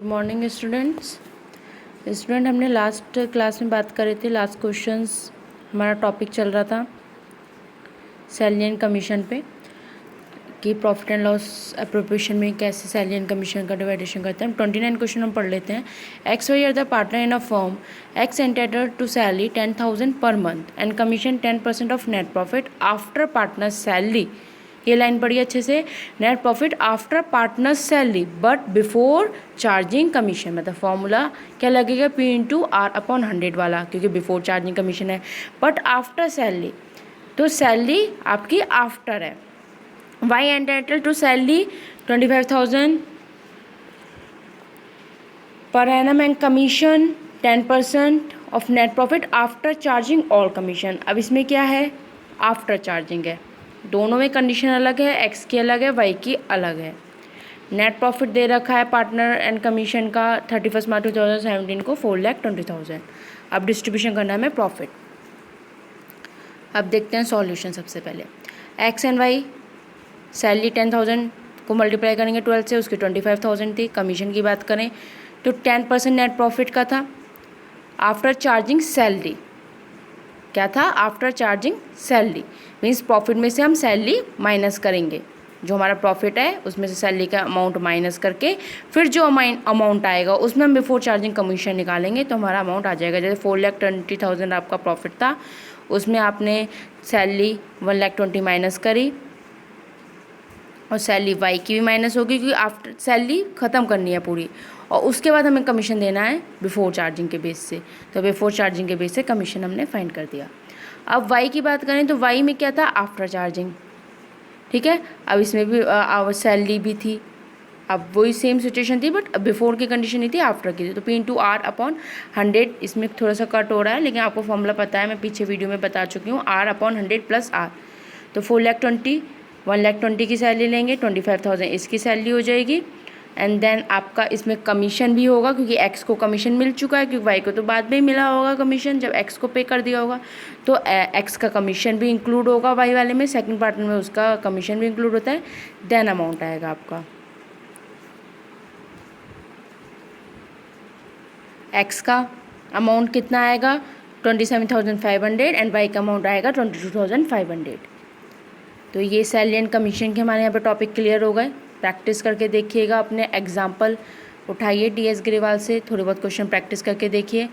Morning students. हमने last class में बात कर रहे थे, लास्ट क्वेश्चंस हमारा टॉपिक चल रहा था सैलरी एंड कमीशन पे कि प्रॉफिट एंड लॉस एप्रोप्रिएशन में कैसे सैलरी एंड कमीशन का डिवाइडेशन करते हैं। 29 क्वेश्चन हम पढ़ लेते हैं। X Y are the partner in a firm. X entitled to salary 10,000 per month and commission 10% of net profit after partner salary. ये लाइन पढ़िए अच्छे से। Net profit after partners salary but before charging commission. मतलब formula क्या लगेगा, P into R upon 100 वाला, क्योंकि before charging commission है। बट आफ्टर सैलरी, तो सैलरी आपकी आफ्टर है। Y entitle to salary 25,000 per annum and commission 10% of net profit after charging all commission. अब इसमें क्या है, आफ्टर चार्जिंग है। दोनों में कंडीशन अलग है, एक्स की अलग है, वाई की अलग है। नेट प्रॉफिट दे रखा है पार्टनर एंड कमीशन का 31 मार्च 2017 को 4,20,000। अब डिस्ट्रीब्यूशन करना है हमें प्रॉफिट। अब देखते हैं सॉल्यूशन। सबसे पहले एक्स एंड वाई, सैलरी 10,000 को मल्टीप्लाई करेंगे 12 से, उसकी 25,000 थी। कमीशन की बात करें तो 10% नेट प्रॉफिट का था आफ्टर चार्जिंग सैलरी। क्या था, after charging salary, means profit में से हम सैलरी माइनस करेंगे। जो हमारा प्रॉफिट है उसमें से सैलरी का अमाउंट माइनस करके फिर जो अमाउंट आएगा उसमें हम बिफोर चार्जिंग कमीशन निकालेंगे तो हमारा अमाउंट आ जाएगा। जैसे 4,20,000 आपका प्रॉफिट था, उसमें आपने सैलरी 1,20,000 माइनस करी और सैलरी वाई की भी माइनस होगी क्योंकि आफ्टर सैलरी ख़त्म करनी है पूरी, और उसके बाद हमें कमीशन देना है बिफोर चार्जिंग के बेस से। तो बिफोर चार्जिंग के बेस से कमीशन हमने फाइंड कर दिया। अब वाई की बात करें तो वाई में क्या था, आफ्टर चार्जिंग। ठीक है, अब इसमें भी सैलरी भी थी। अब वही सेम सिचुएशन थी बट बिफोर की कंडीशन नहीं थी, आफ्टर की थी। तो P इंटू आर अपॉन 100, इसमें थोड़ा सा कट हो रहा है लेकिन आपको फॉर्मूला पता है, मैं पीछे वीडियो में बता चुकी हूँ। R अपॉन 100 प्लस आर, तो 4,20,000 1,20,000 की सैलरी लेंगे, 25,000 इसकी सैलरी हो जाएगी। एंड देन आपका इसमें कमीशन भी होगा क्योंकि एक्स को कमीशन मिल चुका है, क्योंकि वाई को तो बाद में ही मिला होगा कमीशन जब एक्स को पे कर दिया होगा। तो एक्स का कमीशन भी इंक्लूड होगा वाई वाले में, सेकंड पार्टनर में उसका कमीशन भी इंक्लूड होता है। देन अमाउंट आएगा आपका एक्स का अमाउंट कितना आएगा 27,500 एंड वाई का अमाउंट आएगा 22,500। तो ये सैलरी एंड कमीशन के हमारे यहाँ पे टॉपिक क्लियर हो गए। प्रैक्टिस करके देखिएगा, अपने एग्जाम्पल उठाइए DS ग्रेवाल से, थोड़े बहुत क्वेश्चन प्रैक्टिस करके देखिए,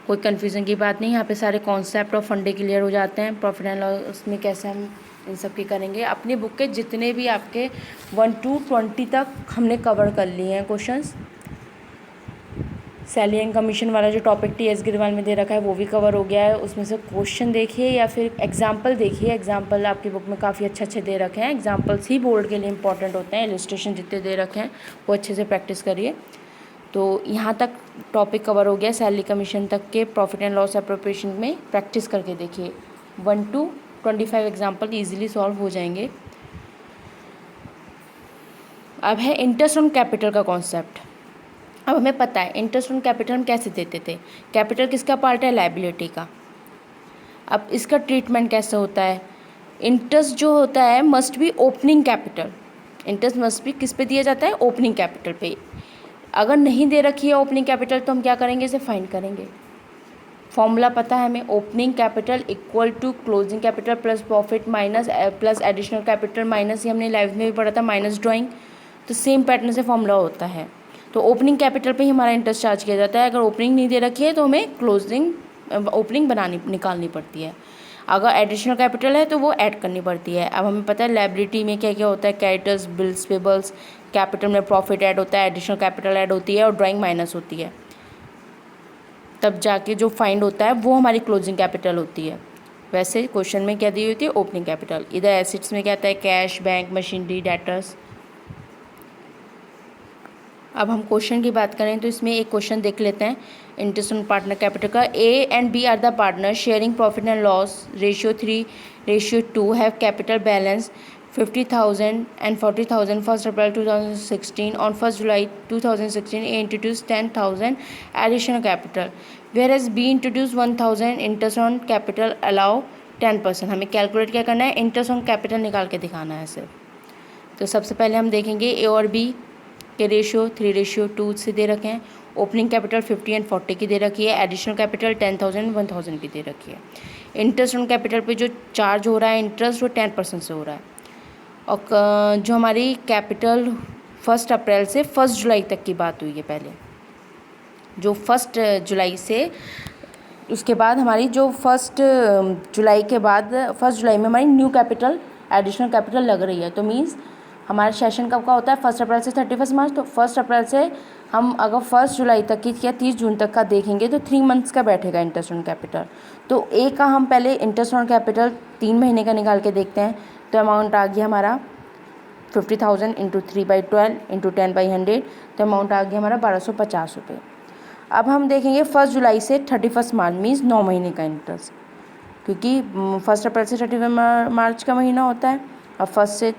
कोई कन्फ्यूज़न की बात नहीं। यहाँ पे सारे कॉन्सेप्ट और फंडे क्लियर हो जाते हैं। प्रॉफिट एंड लॉस में कैसे हम इन सब की करेंगे। अपनी बुक के जितने भी आपके 1 to 20 तक हमने कवर कर लिए हैं क्वेश्चंस। सैलरी एंड कमीशन वाला जो टॉपिक TS ग्रेवाल में दे रखा है वो भी कवर हो गया है। उसमें से क्वेश्चन देखिए या फिर एग्जाम्पल देखिए। एग्जाम्पल आपकी बुक में काफ़ी अच्छे दे रखे हैं। एग्जाम्पल्स ही बोर्ड के लिए इंपॉर्टेंट होते हैं। इलस्ट्रेशन जितने दे रखे हैं वो अच्छे से प्रैक्टिस करिए। तो यहाँ तक टॉपिक कवर हो गया, सैलरी कमीशन तक के प्रॉफिट एंड लॉस एप्रोप्रिएशन में प्रैक्टिस करके देखिए। 1 to 25 एग्जाम्पल ईजिली सॉल्व हो जाएंगे। अब है इंटरेस्ट ऑन कैपिटल का कॉन्सेप्ट। अब हमें पता है इंटरेस्ट ऑन कैपिटल हम कैसे देते थे। कैपिटल किसका पार्ट है, लायबिलिटी का। अब इसका ट्रीटमेंट कैसे होता है, इंटरेस्ट जो होता है must be opening capital. Interest must be किस पे दिया जाता है, ओपनिंग कैपिटल पे। अगर नहीं दे रखी है ओपनिंग कैपिटल तो हम क्या करेंगे, इसे फाइंड करेंगे। फॉर्मूला पता है हमें, opening capital equal to closing capital plus profit minus plus additional capital minus, ये हमने लाइव में भी पढ़ा था, माइनस ड्राइंग। तो सेम पैटर्न से फॉर्मूला होता है। तो ओपनिंग कैपिटल पे ही हमारा इंटरेस्ट चार्ज किया जाता है। अगर ओपनिंग नहीं दे रखी है तो हमें क्लोजिंग ओपनिंग निकालनी पड़ती है। अगर एडिशनल कैपिटल है तो वो ऐड करनी पड़ती है। अब हमें पता है लायबिलिटी में क्या क्या होता है, क्रेडिटर्स, बिल्स, पेबल्स। कैपिटल में प्रॉफिट ऐड होता है, एडिशनल कैपिटल ऐड होती है और ड्राइंग माइनस होती है। तब जाके जो फाइंड होता है वो हमारी क्लोजिंग कैपिटल होती है। वैसे क्वेश्चन में क्या दी होती है, ओपनिंग कैपिटल। इधर एसेट्स में क्या आता है, कैश, बैंक, मशीनरी, डेटर्स। अब हम क्वेश्चन की बात करें तो इसमें एक क्वेश्चन देख लेते हैं इंटरेस्ट ऑन पार्टनर कैपिटल का। A and B are the partner sharing profit and loss ratio 3:2 have capital balance 50,000 and 40,000 1st April 2016. On 1st July 2016 A introduced 10,000 additional capital whereas B introduced 1,000 interest on capital allow 10%। हमें calculate क्या करना है, interest on capital निकाल के दिखाना है सिर्फ। तो सबसे पहले हम देखेंगे A और B के रेशियो 3:2 से दे रखे हैं। ओपनिंग कैपिटल 50 एंड 40 की दे रखी है। एडिशनल कैपिटल 10,000 1,000 की दे रखी है। इंटरेस्ट ऑन कैपिटल पे जो चार्ज हो रहा है इंटरेस्ट वो 10% से हो रहा है। और जो हमारी कैपिटल 1 अप्रैल से 1 जुलाई तक की बात हुई है पहले, जो 1 जुलाई से उसके बाद हमारी जो 1 जुलाई के बाद 1 जुलाई में हमारी न्यू कैपिटल एडिशनल कैपिटल लग रही है। तो मीन्स हमारा सेशन कब का होता है 1 अप्रैल से 31 मार्च। तो 1 अप्रैल से हम अगर 1 जुलाई तक की या 30 जून तक का देखेंगे तो 3 मंथ्स का बैठेगा इंटरेस्ट ऑन कैपिटल। तो ए का हम पहले इंटरेस्ट ऑन कैपिटल 3 महीने का निकाल के देखते हैं। तो अमाउंट आ गया हमारा 50,000 इंटू 3/12 इंटू 10/100। तो अमाउंट आ गया हमारा 1250 रुपये। अब हम देखेंगे 1 जुलाई से 31 मार्च मीन्स 9 महीने का इंटरेस्ट, क्योंकि 1 अप्रैल से 31 मार्च का महीना होता है। और 1 से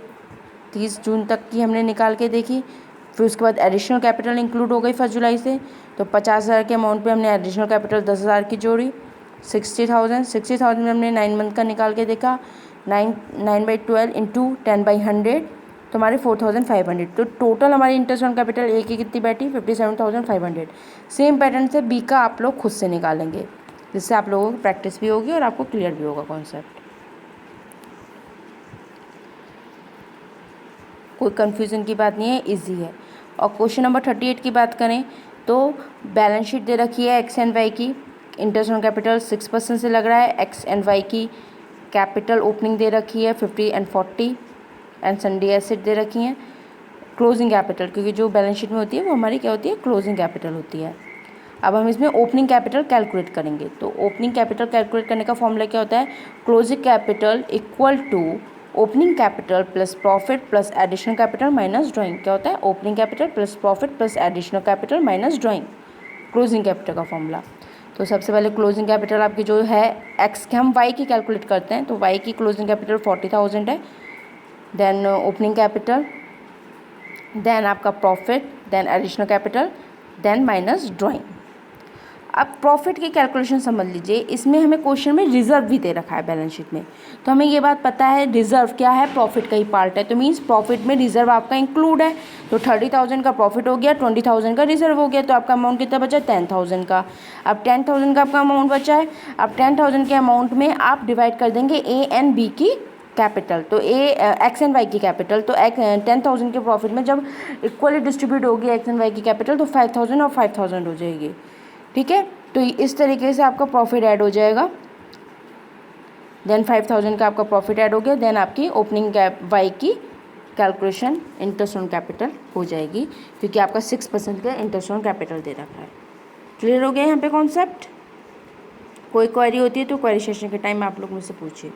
30 जून तक की हमने निकाल के देखी। फिर उसके बाद एडिशनल कैपिटल इंक्लूड हो गई 1 जुलाई से। तो 50,000 के अमाउंट पे हमने एडिशनल कैपिटल 10,000 की जोड़ी। 60,000 में हमने 9 मंथ का निकाल के देखा। 9/12 इंटू 10/100 तो हमारे 4,500। तो टोटल हमारी इंटरेस्ट ऑन कैपिटल ए की कितनी बैठी 57,500। सेम पैटर्न से बी का आप लोग खुद से निकालेंगे, जिससे आप लोगों को प्रैक्टिस भी होगी और आपको क्लियर भी होगा कॉन्सेप्ट। कोई कन्फ्यूज़न की बात नहीं है, इजी है। और क्वेश्चन नंबर 38 की बात करें तो बैलेंस शीट दे रखी है एक्स एंड वाई की। इंटरेस्ट ऑन कैपिटल 6% से लग रहा है। एक्स एंड वाई की कैपिटल ओपनिंग दे रखी है 50 एंड 40 एंड सन्डे एसेट दे रखी हैं। क्लोजिंग कैपिटल, क्योंकि जो बैलेंस शीट में होती है वो हमारी क्या होती है क्लोजिंग कैपिटल होती है। अब हम इसमें ओपनिंग कैपिटल कैलकुलेट करेंगे। तो ओपनिंग कैपिटल कैलकुलेट करने का फॉर्मूला क्या होता है, closing capital equal to opening capital plus profit plus additional capital minus drawing. क्या होता है, opening capital plus profit plus additional capital minus drawing, closing capital का फॉर्मूला। तो सबसे पहले क्लोजिंग कैपिटल आपकी जो है एक्स के, हम वाई की कैलकुलेट करते हैं। तो वाई की क्लोजिंग कैपिटल 40,000 है। देन ओपनिंग कैपिटल, देन आपका profit, then additional capital, then minus drawing. अब प्रॉफिट की कैलकुलेशन समझ लीजिए। इसमें हमें क्वेश्चन में रिजर्व भी दे रखा है बैलेंस शीट में। तो हमें ये बात पता है रिजर्व क्या है, प्रॉफिट का ही पार्ट है। तो मीन्स प्रॉफिट में रिजर्व आपका इंक्लूड है। तो 30,000 का प्रॉफिट हो गया, 20,000 का रिजर्व हो गया। तो आपका अमाउंट कितना बचा 10,000 का। अब 10,000 का आपका अमाउंट बचा है। अब 10,000 के अमाउंट में आप डिवाइड कर देंगे ए एंड बी की कैपिटल। तो एक्स एंड वाई की कैपिटल। तो 10,000 के प्रॉफिट में जब इक्वली डिस्ट्रीब्यूट होगी एक्स एंड वाई की कैपिटल तो 5,000 और 5,000 हो जाएगी। ठीक है, तो इस तरीके से आपका प्रॉफिट ऐड हो जाएगा। देन 5,000 का आपका प्रॉफिट ऐड हो गया। देन आपकी ओपनिंग कैप वाई की कैलकुलेशन इंटरेस्ट ऑन कैपिटल हो जाएगी, क्योंकि आपका 6% का इंटरेस्ट ऑन कैपिटल दे रखा है। क्लियर हो गया यहाँ पे कॉन्सेप्ट। कोई क्वेरी होती है तो क्वेरी सेशन के टाइम आप लोग मुझसे पूछिए।